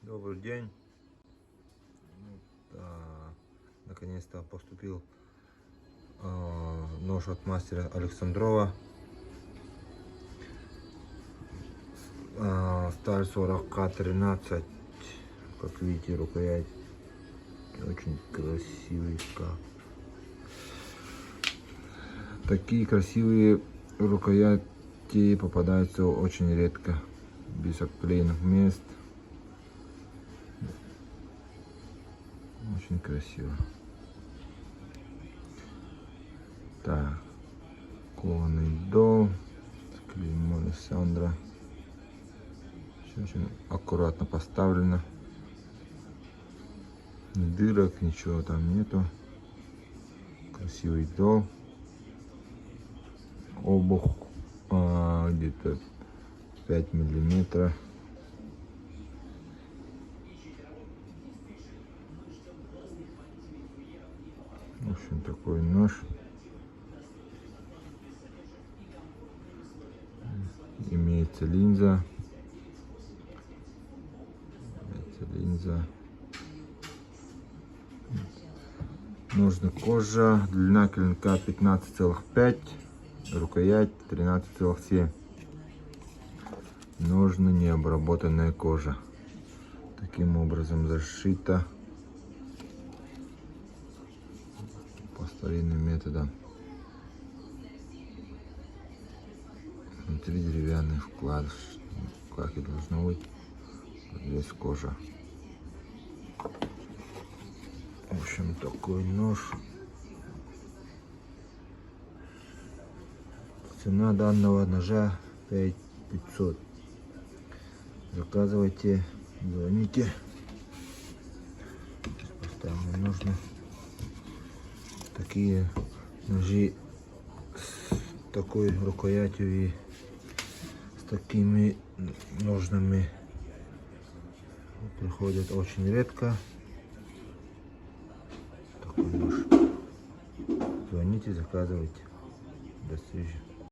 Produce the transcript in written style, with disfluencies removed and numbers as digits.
Добрый день. Наконец-то поступил нож от мастера Александрова. Сталь 40К13. Как видите, рукоять очень красивый шкаф. Такие красивые рукояти попадаются очень редко, без обклеенных мест. Очень красиво. Так, кованый дол с клеймом Александра. Все очень аккуратно поставлено. Ни дырок, ничего там нету. Красивый дол. Обух где-то 5 миллиметров. В общем, такой нож. Имеется линза. Ножны кожа. Длина клинка 15,5. Рукоять 13,7. Ножны необработанная кожа. Таким образом зашита по старинным методам. Внутри деревянный вкладыш, как и должно быть. Здесь кожа. В общем, такой нож. Цена данного ножа 5500. Заказывайте, звоните. Поставим ножны. Такие ножи с такой рукоятью и с такими ножнами приходят очень редко. Такой нож. Звоните, заказывайте. До встречи.